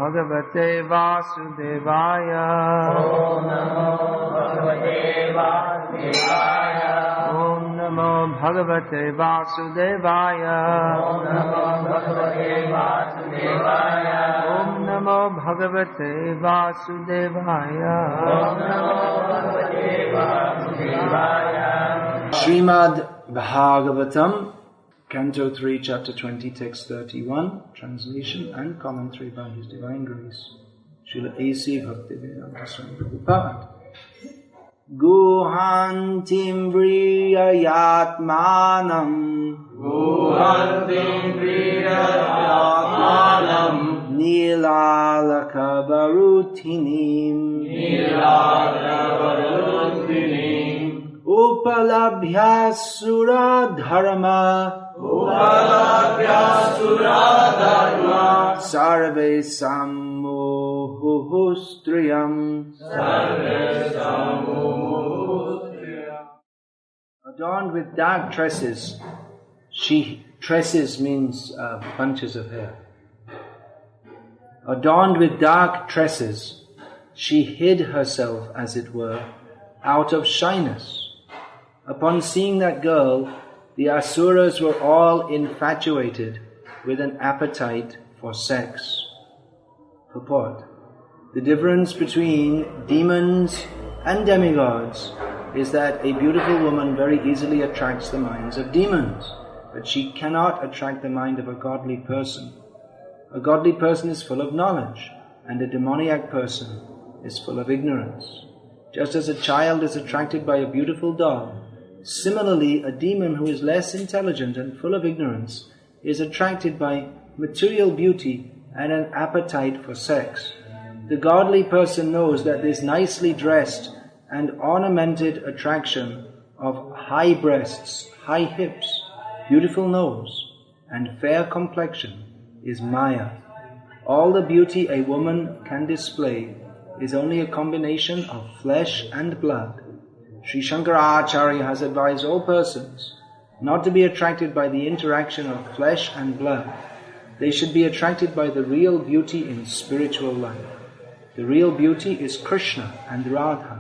Bhagavate Vasudevaya. Om Namo Bhagavate Vasudevaya. Om Namo Bhagavate Vasudevaya. Om Namo Bhagavate Vasudevaya. Om Namo Bhagavate Vasudevaya. Om Namo Bhagavate Vasudevaya. Srimad Bhagavatam, Canto 3, Chapter 20, Text 31, translation and commentary by His Divine Grace, Srila A.C. Bhaktivedanta Swami Prabhupada. Guhantim vriyayatmanam, Guhantim vriyayatmanam, Nilalakavarutinim, Nilalakavarutinim, Upalabhyasura dharma, Upalabhyasura dharma, Sarve samuhustriyam, Sarve samuhustriyam. Adorned with dark tresses. Tresses means bunches of hair. Adorned with dark tresses, she hid herself, as it were, out of shyness. Upon seeing that girl, the Asuras were all infatuated with an appetite for sex. Purport. The difference between demons and demigods is that a beautiful woman very easily attracts the minds of demons, but she cannot attract the mind of a godly person. A godly person is full of knowledge, and a demoniac person is full of ignorance. Just as a child is attracted by a beautiful doll, similarly, a demon who is less intelligent and full of ignorance is attracted by material beauty and an appetite for sex. The godly person knows that this nicely dressed and ornamented attraction of high breasts, high hips, beautiful nose, and fair complexion is Maya. All the beauty a woman can display is only a combination of flesh and blood. Sri Shankaracharya has advised all persons not to be attracted by the interaction of flesh and blood. They should be attracted by the real beauty in spiritual life. The real beauty is Krsna and Radha.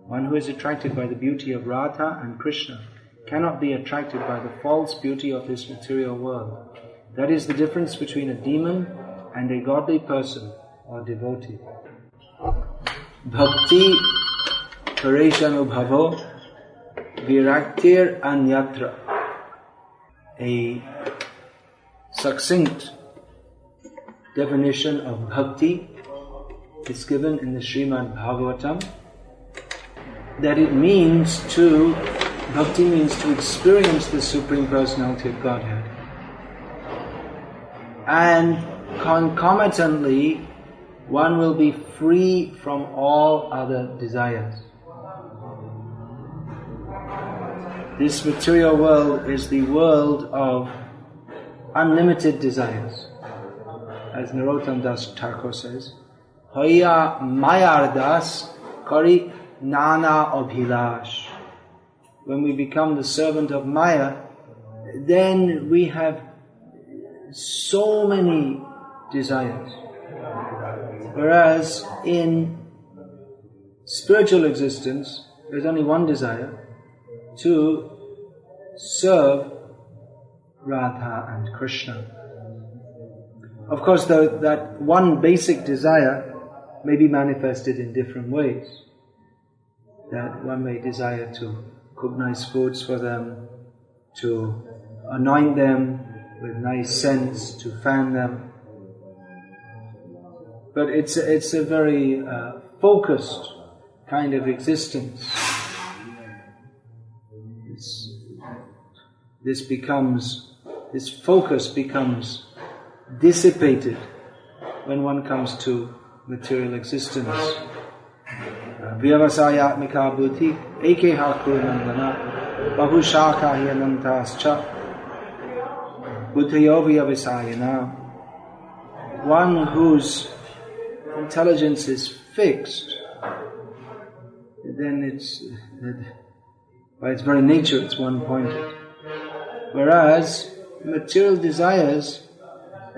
One who is attracted by the beauty of Radha and Krsna cannot be attracted by the false beauty of this material world. That is the difference between a demon and a godly person or devotee. Bhakti Pareshanubhavo Viraktir Anyatra. A succinct definition of bhakti is given in the Srimad Bhagavatam, that it means bhakti means to experience the Supreme Personality of Godhead. And concomitantly, one will be free from all other desires. This material world is the world of unlimited desires. As Narottam Das Thakur says, Hoya Mayardas Kari Nana Abhilash. When we become the servant of Maya, then we have so many desires. Whereas in spiritual existence, there's only one desire, to serve Radha and Krishna. Of course, that one basic desire may be manifested in different ways. That one may desire to cook nice foods for them, to anoint them with nice scents, to fan them. But it's a very focused kind of existence. This focus becomes dissipated when one comes to material existence. Vyavasayatmika buddhi ekeha kurunandana bahushaka hyanantascha buddhayo vyavasayana. One whose intelligence is fixed, then by its very nature it's one-pointed. Whereas material desires,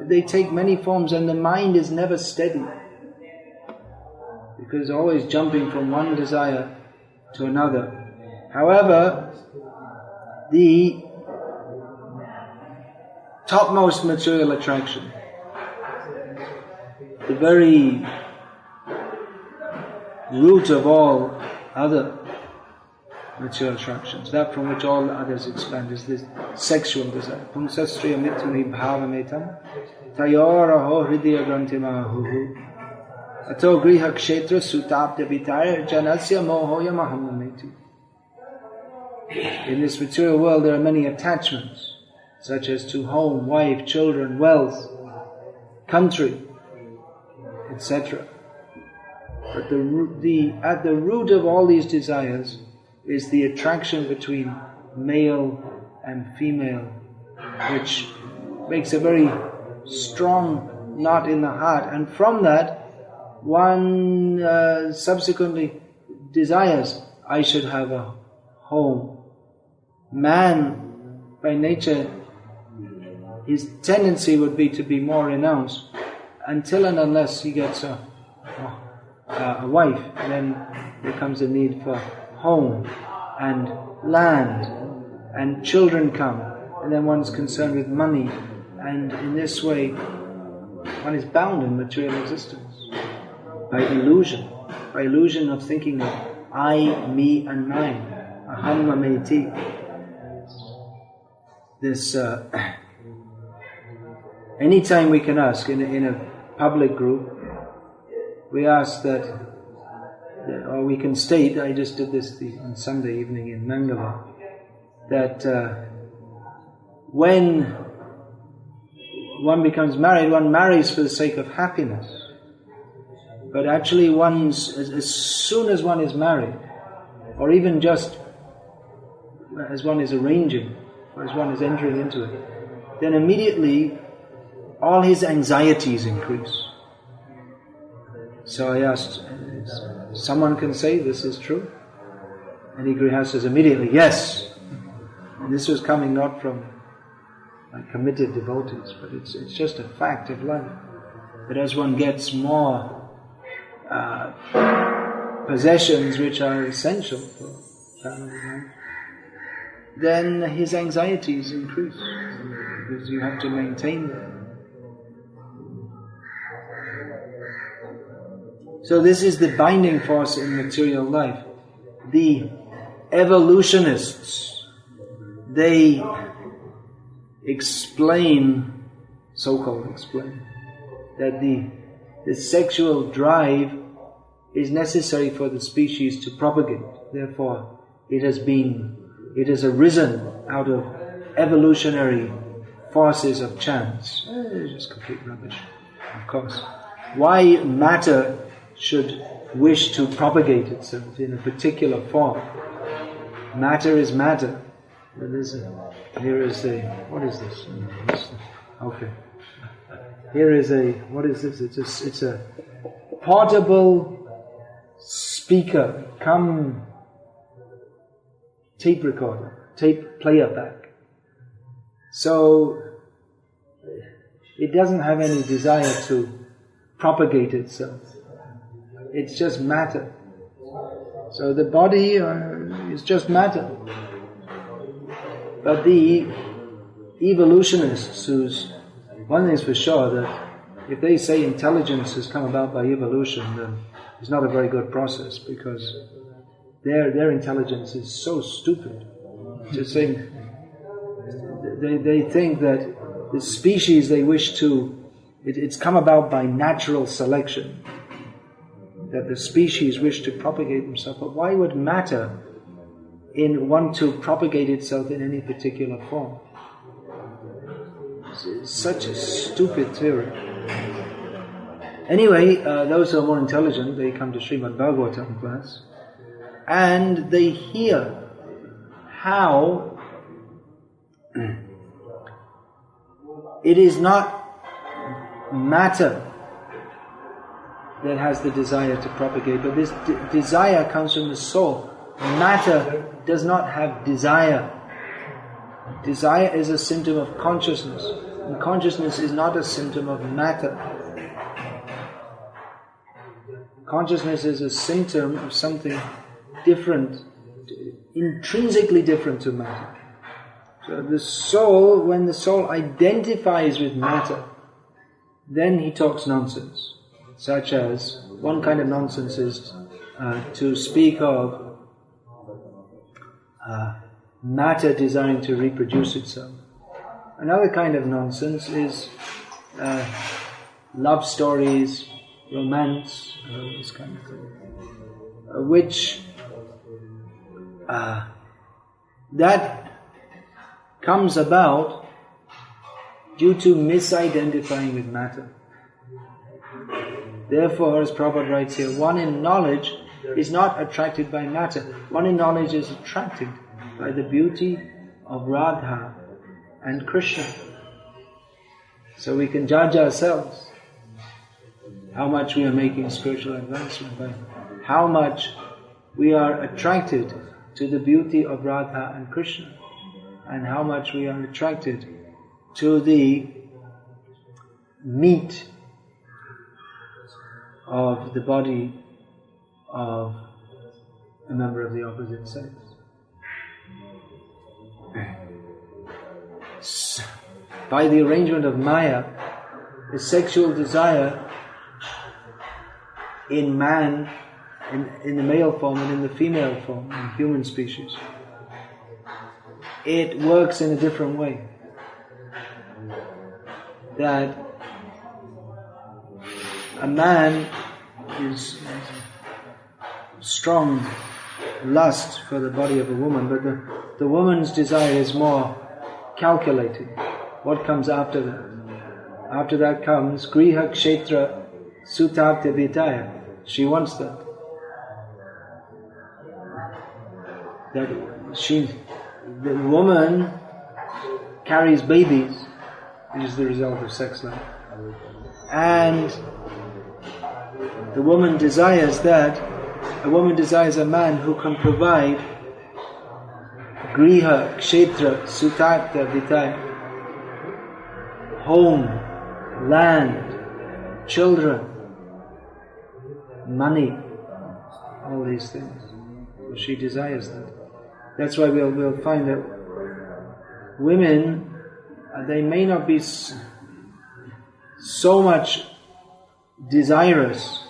they take many forms, and the mind is never steady, because always jumping from one desire to another. However, the topmost material attraction, the very root of all other material attractions, that from which all others expand, is this sexual desire. Pumsastriya mituni bhavametam tayoraho hridya grantimahuhu ato griha kshetra sutapta vitaya janasya mohoya mahamameti. In this material world there are many attachments, such as to home, wife, children, wealth, country, etc. But at the root of all these desires is the attraction between male and female, which makes a very strong knot in the heart, and from that one subsequently desires, I should have a home. Man, by nature, his tendency would be to be more renounced until and unless he gets a wife. Then there comes a need for home and land, and children come, and then one's concerned with money, and in this way one is bound in material existence by illusion of thinking of I, me and mine, aham mameti. This anytime we can ask in a public group, we ask that, or we can state, I just did this on Sunday evening in Mangalore, that when one becomes married, one marries for the sake of happiness. But actually as soon as one is married, or even just as one is arranging, or as one is entering into it, then immediately all his anxieties increase. So I asked, someone can say this is true? And the Grihastha says immediately, yes. And this was coming not from committed devotees, but it's just a fact of life. That as one gets more possessions which are essential for family life, then his anxieties increase, because you have to maintain them. So this is the binding force in material life. The evolutionists, they explain, so-called explain, that the sexual drive is necessary for the species to propagate. Therefore, it has arisen out of evolutionary forces of chance. It's just complete rubbish, of course. Why matter should wish to propagate itself in a particular form? Matter is matter. What is this? Okay. Here is what is this? It's a portable speaker, come tape recorder, tape player back. So it doesn't have any desire to propagate itself. It's just matter. So the body is just matter. But the evolutionists, one thing is for sure, that if they say intelligence has come about by evolution, then it's not a very good process, because their intelligence is so stupid. Just saying, they think that the species they wish to, it's come about by natural selection, that the species wish to propagate themselves. But why would matter want to propagate itself in any particular form? It's such a stupid theory. Anyway, those who are more intelligent, they come to Srimad Bhagavatam class, and they hear how it is not matter that has the desire to propagate, but this desire comes from the soul. Matter does not have desire. Desire is a symptom of consciousness. And consciousness is not a symptom of matter. Consciousness is a symptom of something different, intrinsically different to matter. So the soul, when the soul identifies with matter, then he talks nonsense. Such as, one kind of nonsense is to speak of matter desiring to reproduce itself. Another kind of nonsense is love stories, romance, this kind of thing, which that comes about due to misidentifying with matter. Therefore, as Prabhupada writes here, one in knowledge is not attracted by matter. One in knowledge is attracted by the beauty of Radha and Krishna. So we can judge ourselves how much we are making spiritual advancement by how much we are attracted to the beauty of Radha and Krishna, and how much we are attracted to the meat of the body of a member of the opposite sex. By the arrangement of Maya, the sexual desire in man, in the male form and in the female form, in human species, it works in a different way. That a man is strong lust for the body of a woman, but the woman's desire is more calculated. What comes after that? After that comes Griha Kshetra Sutabhya Vitaya. She wants that. The woman carries babies, which is the result of sex life. And the woman desires that. A woman desires a man who can provide Griha, Kshetra, Sutabhya Vitaya, home, land, children, money, all these things. So she desires that. That's why we'll find that women, they may not be so much desirous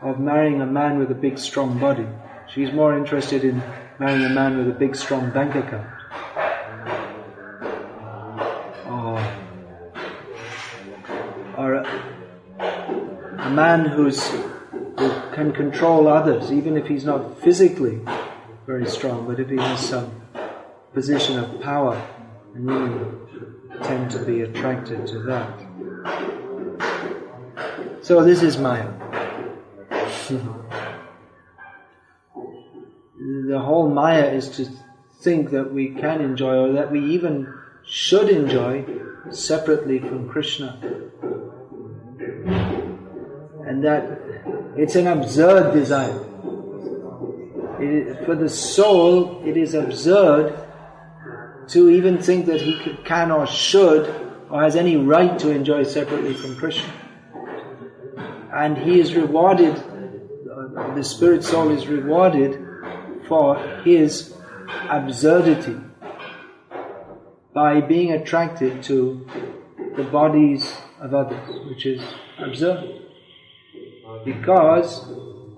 of marrying a man with a big strong body. She's more interested in marrying a man with a big strong bank account. Or a man who can control others, even if he's not physically very strong, but if he has some position of power, and women tend to be attracted to that. So this is Maya. The whole Maya is to think that we can enjoy, or that we even should enjoy, separately from Krishna. And that it's an absurd desire. For the soul, it is absurd to even think that he can or should or has any right to enjoy separately from Krishna. And he is rewarded, the spirit soul is rewarded for his absurdity by being attracted to the bodies of others, which is absurd. Because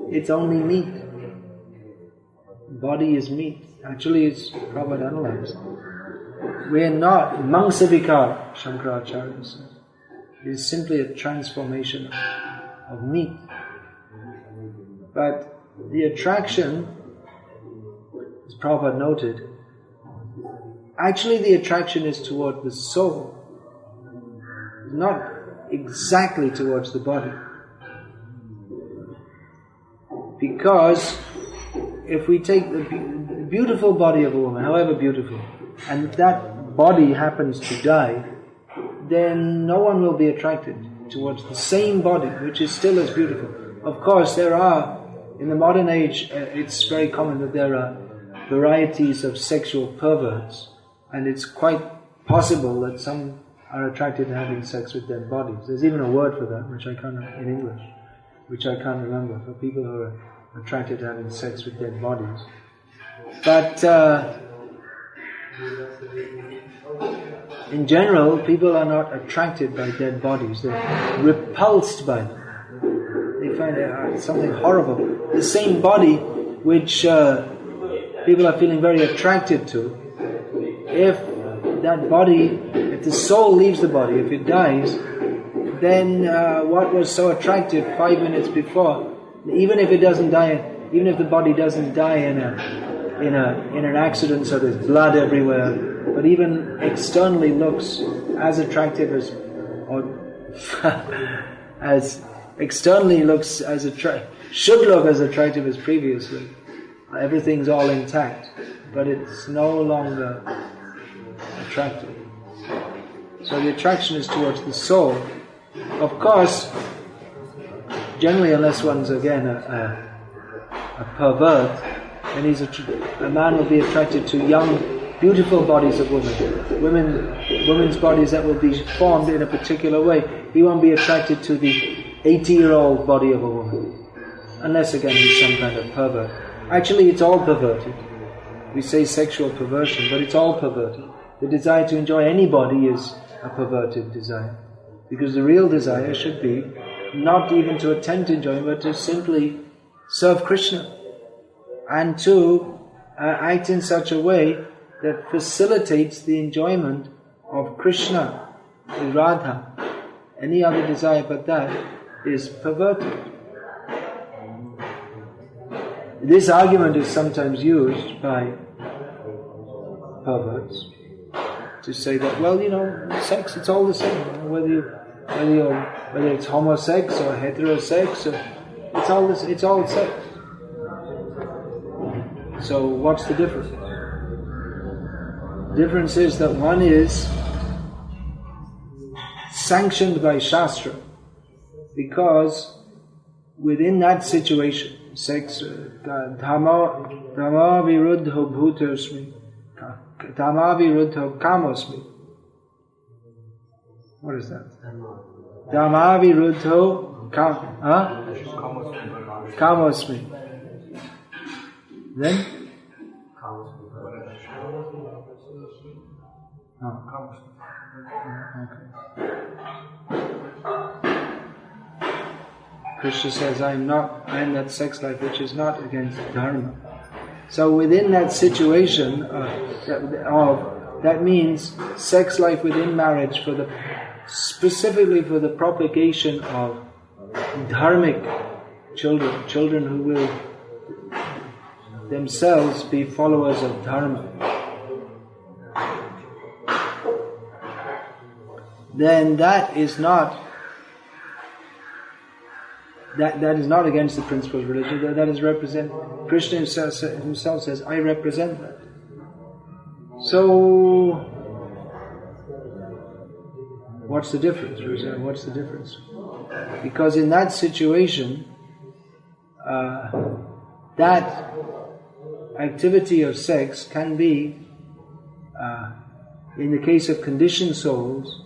it's only meat. Body is meat. Actually, it's Prabhupada analyzed. We're not Mangsavikara, Shankaracharya says. It is simply a transformation of meat. But the attraction, as Prabhupada noted, actually the attraction is toward the soul, not exactly towards the body. Because if we take the beautiful body of a woman, however beautiful, and if that body happens to die, then no one will be attracted towards the same body, which is still as beautiful. Of course, there are, in the modern age, it's very common that there are varieties of sexual perverts, and it's quite possible that some are attracted to having sex with dead bodies. There's even a word for that, which I can't, in English, which I can't remember, for people who are attracted to having sex with dead bodies. But in general, people are not attracted by dead bodies. They're repulsed by them. They find it something horrible. The same body which people are feeling very attracted to, if that body, if the soul leaves the body, if it dies, then what was so attractive 5 minutes before, even if it doesn't die, even if the body doesn't die in an accident, so there's blood everywhere, but even externally looks as attractive as, or as externally looks as should look as attractive as previously. Everything's all intact, but it's no longer attractive. So the attraction is towards the soul. Of course, generally, unless one's again a pervert, then a man will be attracted to young, beautiful bodies of women's bodies that will be formed in a particular way. He won't be attracted to the 80-year-old body of a woman, unless again he's some kind of pervert. Actually, it's all perverted. We say sexual perversion, but it's all perverted. The desire to enjoy anybody is a perverted desire, because the real desire should be not even to attempt enjoyment, but to simply serve Krishna and to act in such a way that facilitates the enjoyment of Krishna, Radha. Any other desire but that is perverted. This argument is sometimes used by perverts to say that, well, sex, it's all the same. Whether it's homosex or heterosex, it's all sex. So what's the difference? The difference is that one is sanctioned by Shastra, because within that situation, sex, dhamma viruddho bhutosmi, dhamma viruddho kamosmi. What is that? Dhamma viruddho kamosmi. Then? Okay. Krishna says, I am that sex life which is not against dharma. So within that situation, that means sex life within marriage specifically for the propagation of dharmic children who will themselves be followers of dharma. Then that is not against the principles of religion. That is represent. Krishna himself says, I represent that. So, what's the difference? What's the difference? Because in that situation, that activity of sex can be, in the case of conditioned souls,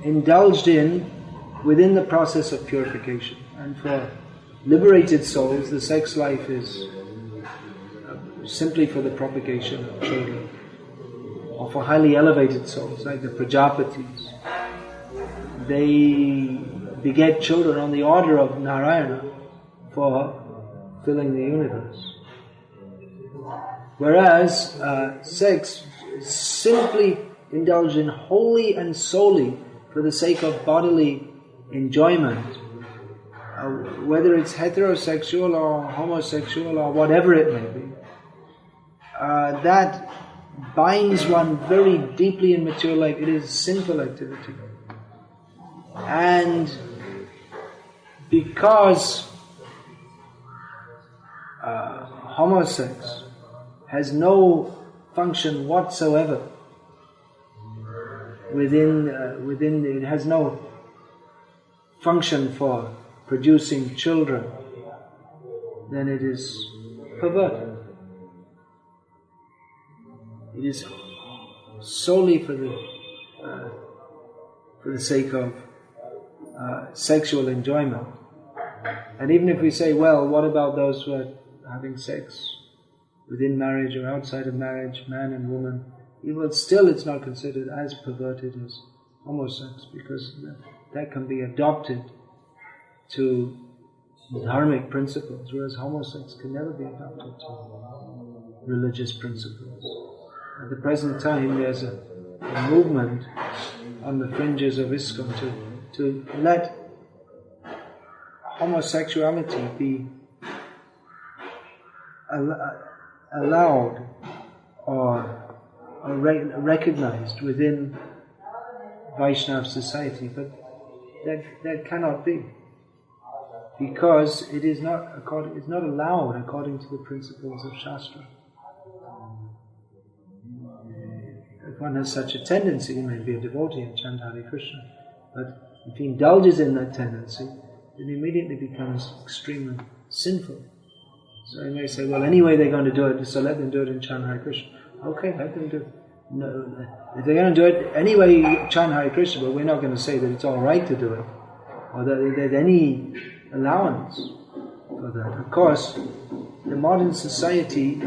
indulged in within the process of purification. And for liberated souls, the sex life is simply for the propagation of children. Or for highly elevated souls, like the Prajapatis, they beget children on the order of Narayana for filling the universe. Whereas sex is simply indulged in wholly and solely for the sake of bodily enjoyment, whether it's heterosexual or homosexual or whatever it may be, that binds one very deeply in material life. It is sinful activity. And because homosex has no function whatsoever within it has no function for producing children, then it is perverted. It is solely for the sake of sexual enjoyment. And even if we say, well, what about those who are having sex within marriage or outside of marriage, man and woman, well, still it's not considered as perverted as homosex, because that can be adopted to dharmic principles, whereas homosex can never be adopted to religious principles. At the present time, there's a movement on the fringes of ISKCON to let homosexuality be allowed or recognized within Vaishnava society, but that cannot be, because it is not allowed according to the principles of Shastra. If one has such a tendency, he may be a devotee and chant Hare Krishna, but if he indulges in that tendency, it immediately becomes extremely sinful. So he may say, well, anyway they're going to do it, so let them do it and chant Hare Krishna. Okay, let them do it. No, if they're going to do it anyway, chant Hare Krishna, but we're not going to say that it's all right to do it, or that there's any allowance for that. Of course, the modern society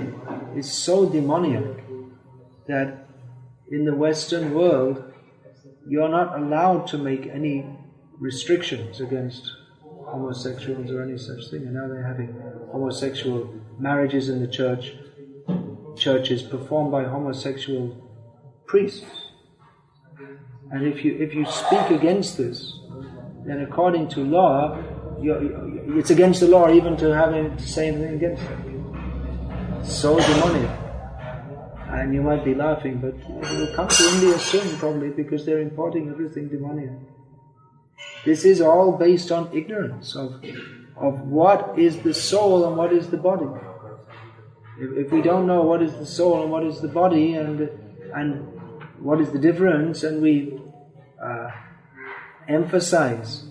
is so demoniac that in the Western world, you're not allowed to make any restrictions against homosexuals or any such thing. And now they're having homosexual marriages in the churches performed by homosexual priests. And if you speak against this, then according to law, it's against the law even to say anything against it. It's so demoniac. And you might be laughing, but it will come to India soon probably, because they're importing everything demoniac. This is all based on ignorance of what is the soul and what is the body. If we don't know what is the soul and what is the body and what is the difference, and we emphasize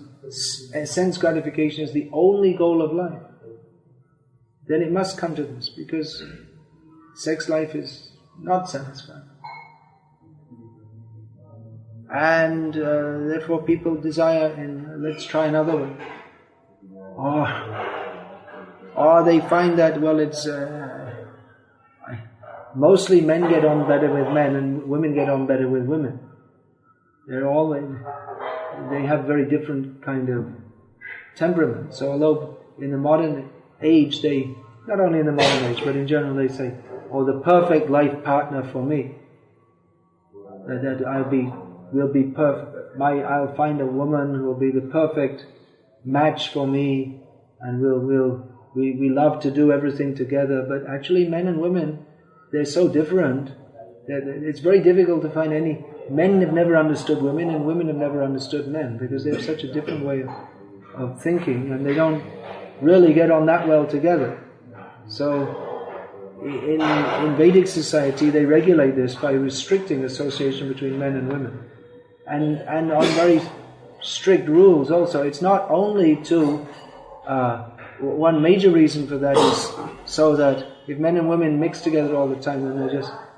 sense gratification as the only goal of life, then it must come to this, because sex life is not satisfying. And therefore people desire, let's try another way. Or they find that, well, it's mostly men get on better with men and women get on better with women. They have very different kind of temperament. So although in the modern age not only in the modern age, but in general they say, oh, the perfect life partner for me, that will be perfect. I'll find a woman who will be the perfect match for me, and we love to do everything together. But actually men and women, they're so different that it's very difficult to find any. Men have never understood women, and women have never understood men, because they have such a different way of thinking, and they don't really get on that well together. So in Vedic society, they regulate this by restricting association between men and women, and on very strict rules also. It's not only to one major reason for that is so that if men and women mix together all the time, then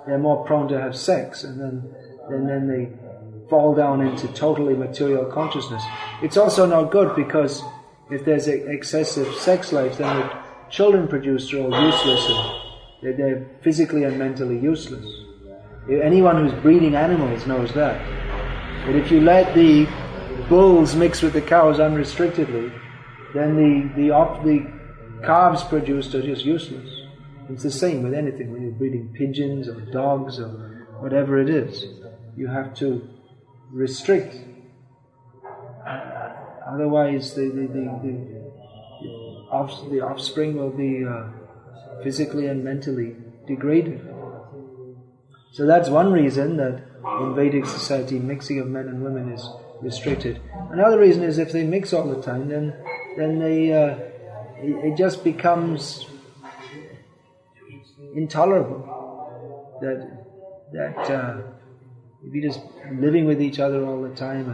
they're more prone to have sex, and then they fall down into totally material consciousness. It's also not good, because if there's excessive sex life, then the children produced are all useless, and they're physically and mentally useless. Anyone who's breeding animals knows that. But if you let the bulls mix with the cows unrestrictedly, then the calves produced are just useless. It's the same with anything. When you're breeding pigeons or dogs or whatever it is, you have to restrict. Otherwise, the offspring will be physically and mentally degraded. So that's one reason that in Vedic society mixing of men and women is restricted. Another reason is if they mix all the time, then it just becomes intolerable. That if you're just living with each other all the time,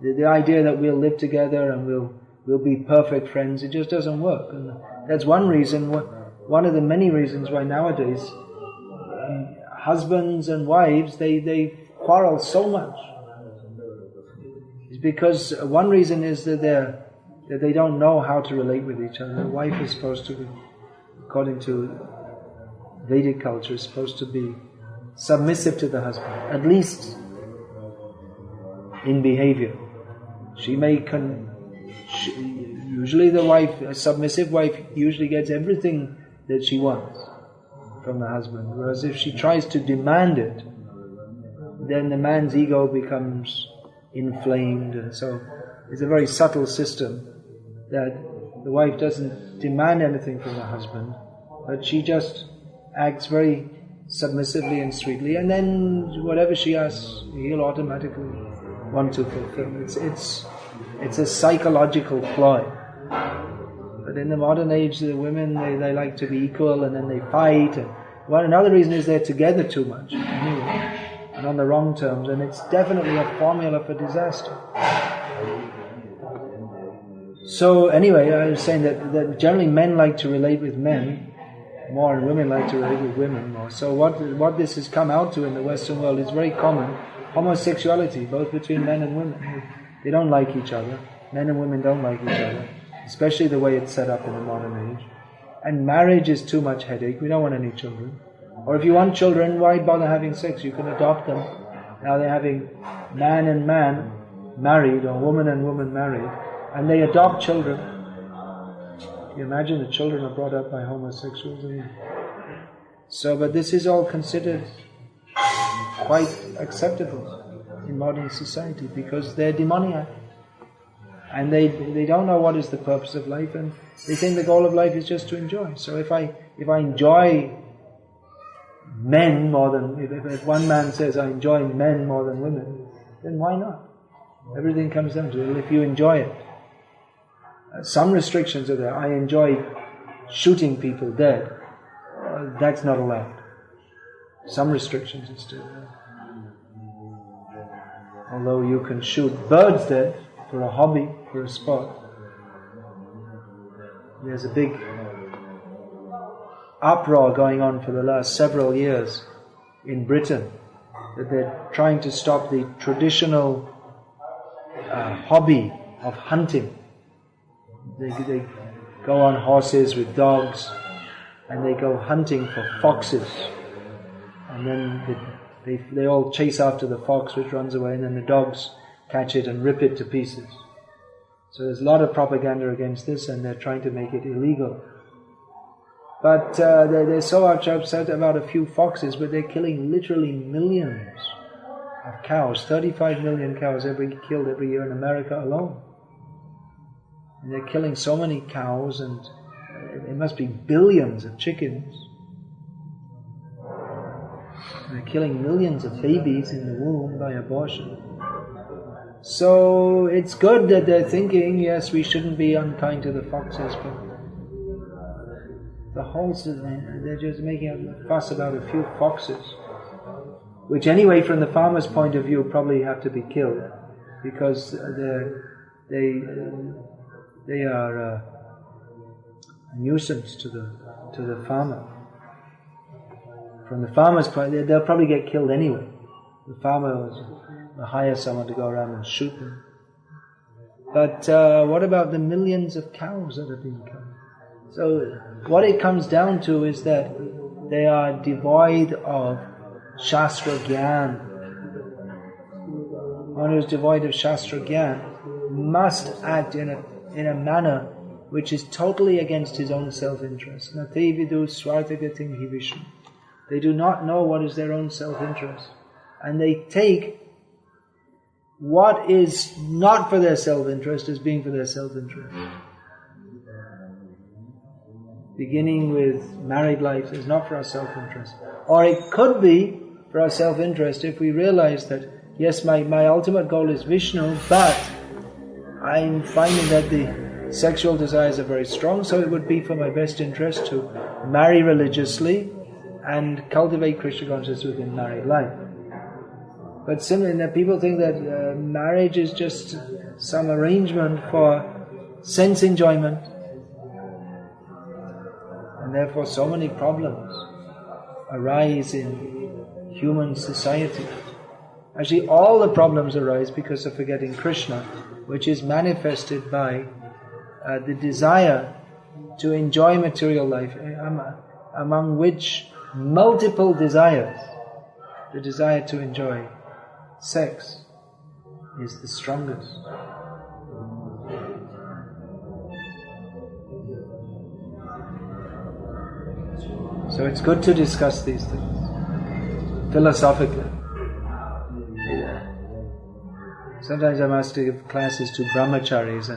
and the idea that we'll live together and we'll be perfect friends, it just doesn't work. And that's one reason, one of the many reasons why nowadays husbands and wives, they quarrel so much. It's because one reason is that they don't know how to relate with each other. The wife is supposed to be, according to Vedic culture, is supposed to be submissive to the husband, at least in behavior. She may usually the wife, a submissive wife, usually gets everything that she wants from the husband. Whereas if she tries to demand it, then the man's ego becomes inflamed. And so it's a very subtle system that the wife doesn't demand anything from the husband, but she just acts very submissively and sweetly, and then whatever she asks, he'll automatically want to fulfill. It's a psychological ploy. But in the modern age, the women, they like to be equal, and then they fight. And another reason is they're together too much, anyway, and on the wrong terms, and it's definitely a formula for disaster. So anyway, I was saying that generally men like to relate with men more, and women like to relate with women more. So what this has come out to in the Western world is very common. Homosexuality, both between men and women. They don't like each other. Men and women don't like each other, especially the way it's set up in the modern age. And marriage is too much headache. We don't want any children. Or if you want children, why bother having sex? You can adopt them. Now they're having man and man married, or woman and woman married, and they adopt children. Can you imagine the children are brought up by homosexuals? So, but this is all considered quite acceptable in modern society because they're demoniac. And they don't know what is the purpose of life, and they think the goal of life is just to enjoy. So if I enjoy men more than, if one man says I enjoy men more than women, then why not? Everything comes down to it. If you enjoy it. Some restrictions are there. I enjoy shooting people dead. That's not allowed. Some restrictions are still there. Although you can shoot birds dead for a hobby, for a sport. There's a big uproar going on for the last several years in Britain that they're trying to stop the traditional hobby of hunting. They go on horses with dogs and they go hunting for foxes, and then they all chase after the fox which runs away, and then the dogs catch it and rip it to pieces. So there's a lot of propaganda against this, and they're trying to make it illegal. But they're so upset about a few foxes, but they're killing literally millions of cows. 35 million cows killed every year in America alone. And they're killing so many cows, and it must be billions of chickens. And they're killing millions of babies in the womb by abortion. So it's good that they're thinking, yes, we shouldn't be unkind to the foxes, but the whole, they're just making a fuss about a few foxes, which anyway, from the farmer's point of view, probably have to be killed, because they are a nuisance to the farmer. From the farmer's point, they'll probably get killed anyway. The farmer will hire someone to go around and shoot them. But what about the millions of cows that have been killed? So what it comes down to is that they are devoid of Shastra Gyan. One who is devoid of Shastra Gyan must act in a manner which is totally against his own self-interest. Nate vidu swarthagatim hi Vishnu. They do not know what is their own self-interest. And they take what is not for their self-interest as being for their self-interest. Beginning with married life is not for our self-interest. Or it could be for our self-interest if we realize that, yes, my ultimate goal is Vishnu, but I'm finding that the sexual desires are very strong, so it would be for my best interest to marry religiously and cultivate Krishna consciousness within married life. But similarly, people think that marriage is just some arrangement for sense enjoyment, and therefore so many problems arise in human society. Actually, all the problems arise because of forgetting Krishna, which is manifested by the desire to enjoy material life, among which multiple desires, the desire to enjoy sex is the strongest. So it's good to discuss these things philosophically. Sometimes I'm asked to give classes to brahmacharis,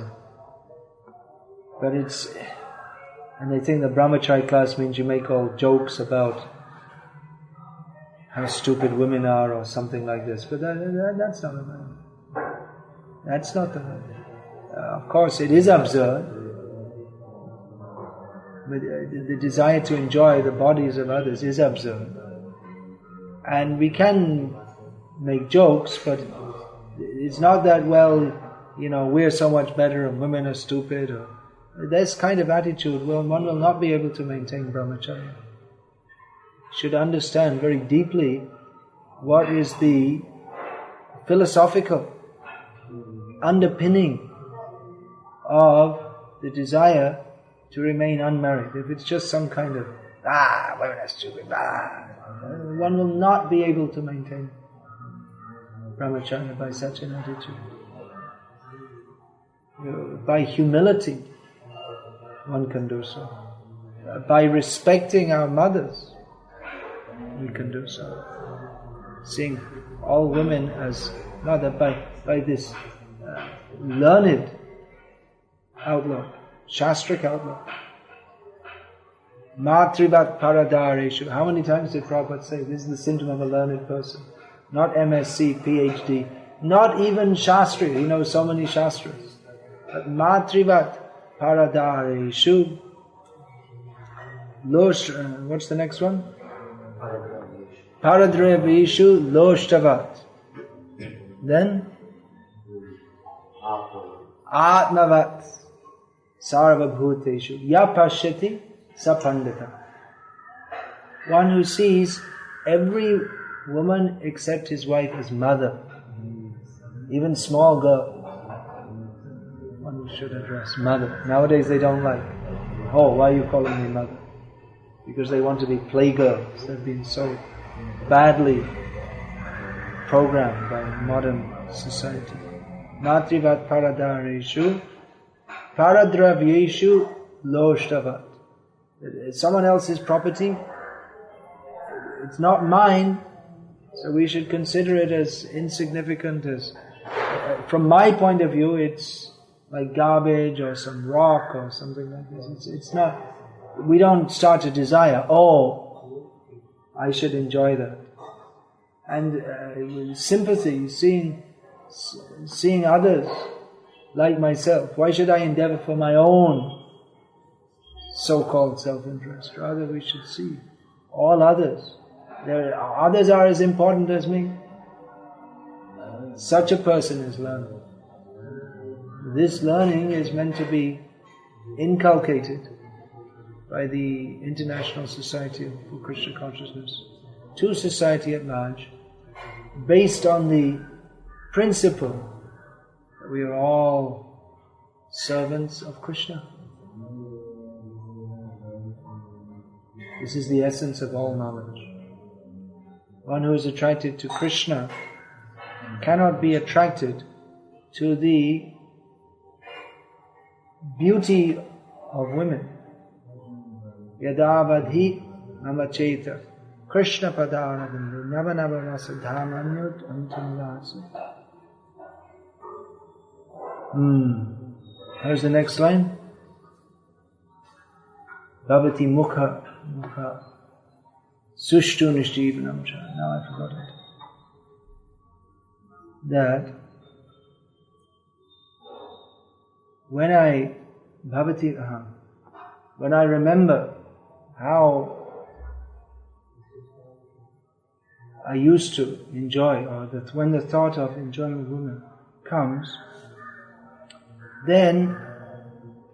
and they think the brahmachari class means you make all jokes about how stupid women are or something like this. But that's not the way. That's not the way. Of course, it is absurd. But the desire to enjoy the bodies of others is absurd. And we can make jokes, but it's not that, we're so much better and women are stupid. Or this kind of attitude, one will not be able to maintain brahmacharya. Should understand very deeply what is the philosophical underpinning of the desire to remain unmarried. If it's just some kind of, women are stupid, one will not be able to maintain brahmacharya by such an attitude. By humility, one can do so. By respecting our mothers, we can do so. Seeing all women as mother by this learned outlook, shastric outlook. Matrivat paradareshu. How many times did Prabhupada say this is the symptom of a learned person? Not MSc, PhD, not even Shastri. He knows so many Shastras. But Matrivat paradareshu. What's the next one? Paradraveshu loshtavat. Then Atmavat sarvabhuteshu yapashyati sapandita. One who sees every woman except his wife as mother, even small girl. One should address mother. Nowadays they don't like, why are you calling me mother? Because they want to be playgirls. They've been so badly programmed by modern society. Matrivat paradareshu paradravyeshu loshtavat. It's someone else's property. It's not mine, so we should consider it as insignificant as, from my point of view, it's like garbage or some rock or something like this. It's not, we don't start to desire, I should enjoy that. And sympathy, seeing others like myself. Why should I endeavor for my own so-called self-interest? Rather, we should see all others. Others are as important as me. Such a person is learning. This learning is meant to be inculcated by the International Society for Krishna Consciousness to society at large, based on the principle that we are all servants of Krishna. This is the essence of all knowledge. One who is attracted to Krishna cannot be attracted to the beauty of women. Yadavadhi namacheta Krishna padanavindu navanava rasa dhamanyut antamulasa. Here's the next line. Bhavati mukha sushtu nishjivanam cha. Now I forgot it. That when I remember how I used to enjoy, or that when the thought of enjoying a woman comes, then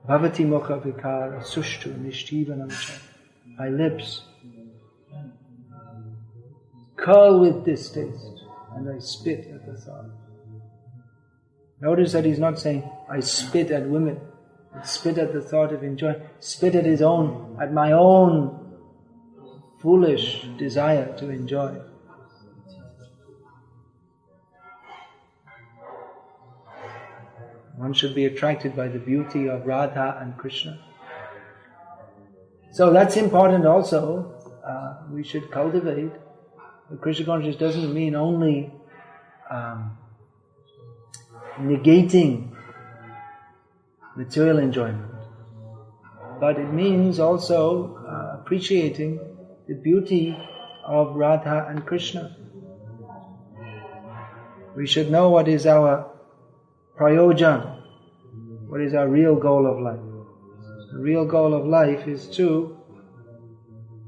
bhavati mukha vikara sushtu nishjivanam cha. My lips curl with distaste, and I spit at the thought. Notice that he's not saying, I spit at women, I spit at the thought of enjoying, spit at my own foolish desire to enjoy. One should be attracted by the beauty of Radha and Krishna. So that's important also. We should cultivate. Krishna consciousness doesn't mean only negating material enjoyment, but it means also appreciating the beauty of Radha and Krishna. We should know what is our prayojan, what is our real goal of life. The real goal of life is to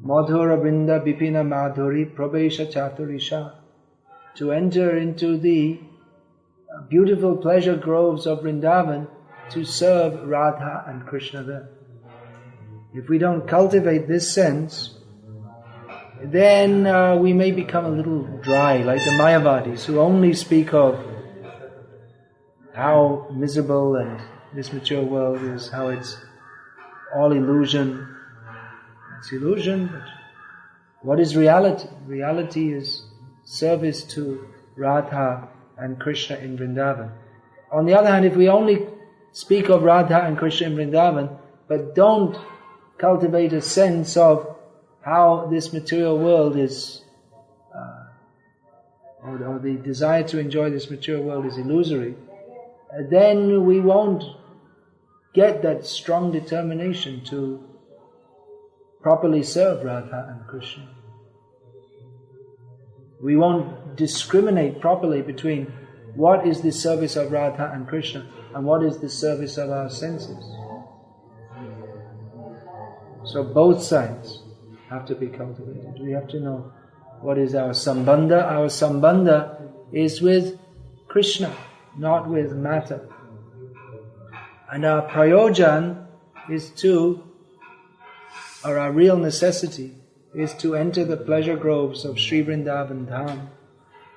Madhura Brinda Bipina Madhuri Prabesha Chaturisha, to enter into the beautiful pleasure groves of Vrindavan to serve Radha and Krishna there. If we don't cultivate this sense, then we may become a little dry, like the Mayavadis, who only speak of how miserable and this material world is, how it's all illusion. It's illusion, but what is reality? Reality is service to Radha and Krishna in Vrindavan. On the other hand, if we only speak of Radha and Krishna in Vrindavan, but don't cultivate a sense of how this material world is, or the desire to enjoy this material world is illusory, then we won't get that strong determination to properly serve Radha and Krishna. We won't discriminate properly between what is the service of Radha and Krishna and what is the service of our senses. So both sides have to be cultivated. We have to know what is our sambandha. Our sambandha is with Krishna, not with matter. And our prayojan is our real necessity is to enter the pleasure groves of Sri Vrindavan Dham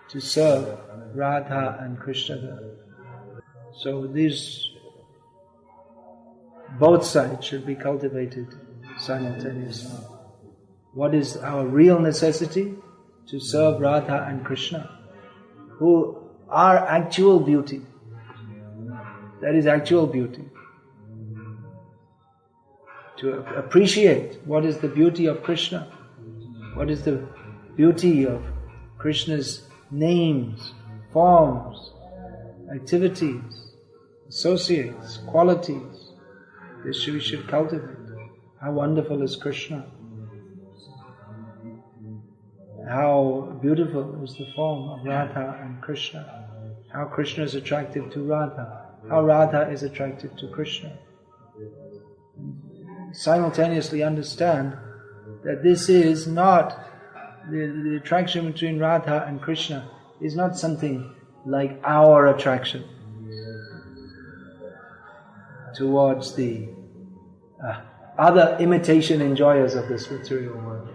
to serve Radha and Krishna there. So both sides should be cultivated simultaneously. What is our real necessity? To serve Radha and Krishna, who are actual beauty. That is actual beauty. To appreciate what is the beauty of Krishna, what is the beauty of Krishna's names, forms, activities, associates, qualities. This we should cultivate. How wonderful is Krishna. How beautiful is the form of Radha and Krishna. How Krishna is attractive to Radha. How Radha is attractive to Krishna. Simultaneously understand that this is not, the attraction between Radha and Krishna is not something like our attraction towards the other imitation enjoyers of this material world.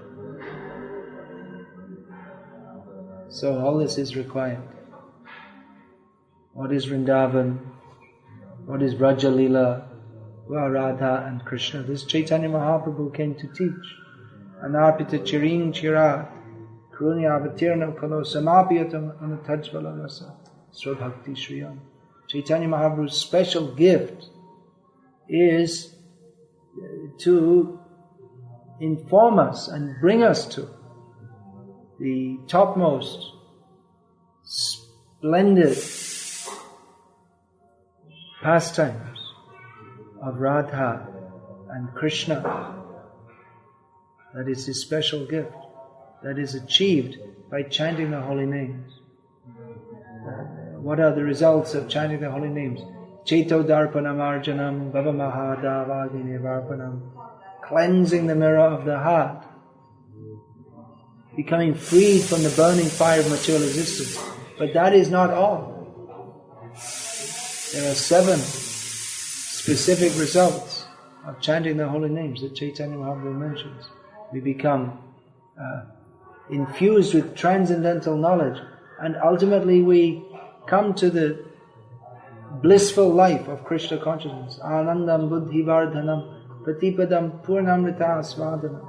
So all this is required. What is Vrindavan? What is Braja Leela? Who are Radha and Krishna? This Chaitanya Mahaprabhu came to teach. Anarpita chiring chirat kruni avatirna kalo samapiyatam anatajvala rasa svabhakti shriyam. Chaitanya Mahaprabhu's special gift is to inform us and bring us to the topmost splendid pastimes of Radha and Krishna. That is his special gift. That is achieved by chanting the holy names. What are the results of chanting the holy names? Cheto darpanam arjanam bhava mahadavagini varpanam. Cleansing the mirror of the heart. Becoming freed from the burning fire of material existence. But that is not all. There are 7 specific results of chanting the holy names that Chaitanya Mahaprabhu mentions. We become infused with transcendental knowledge, and ultimately we come to the blissful life of Krishna consciousness. Anandam buddhi vardhanam pratipadam purnamrita svadanam.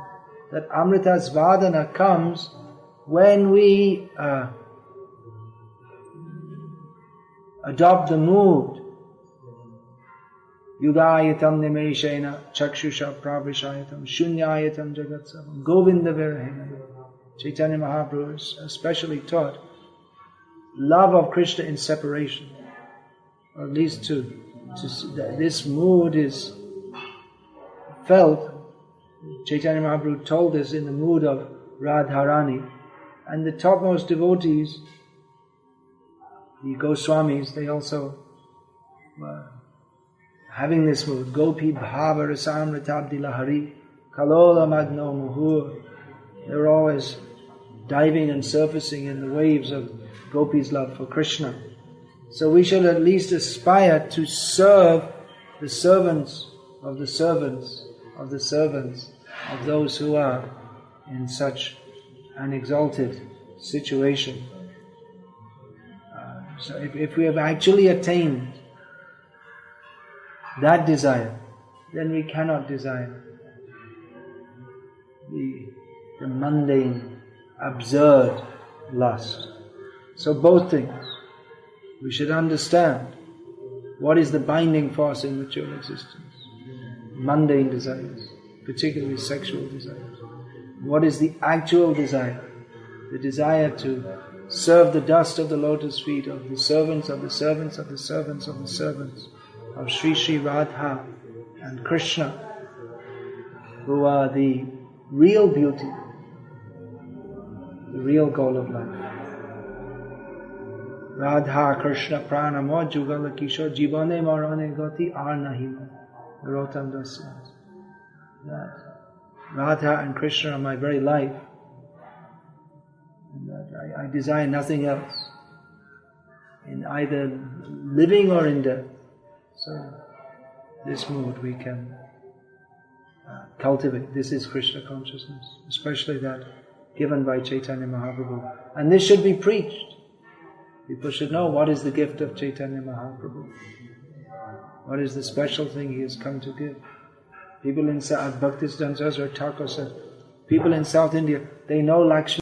That amrita svadana comes when we adopt the mood yugayatam nimeshena chakshusha pravishayatam shunyayatam jagatsavam govinda virahena. Chaitanya Mahaprabhu especially taught love of Krishna in separation, or at least this mood is felt. Chaitanya Mahaprabhu told us in the mood of Radharani, and the topmost devotees, the Goswamis, they also were having this mood. Gopi bhava rasamritabdi lahari kalola magno muhur. They were always diving and surfacing in the waves of Gopi's love for Krishna. So we should at least aspire to serve the servants of the servants of the servants of those who are in such an exalted situation. So if we have actually attained that desire, then we cannot desire the mundane, absurd lust. So both things. We should understand what is the binding force in material existence. Mundane desires, particularly sexual desires. What is the actual desire? The desire to serve the dust of the lotus feet of the servants of the servants of the servants of the servants of Sri Sri Radha and Krishna, who are the real beauty, the real goal of life. Radha Krishna pranamo jugala kishore jivane marane gati ar nahima. Rotam Das says that Radha and Krishna are my very life, and that I desire nothing else in either living or in death. So this mood we can cultivate. This is Krishna consciousness, especially that given by Chaitanya Mahaprabhu. And this should be preached. People should know what is the gift of Chaitanya Mahaprabhu. What is the special thing he has come to give? People in South, Bhakti Siddhanta or Thakur said, people in South India, they know Lakshmi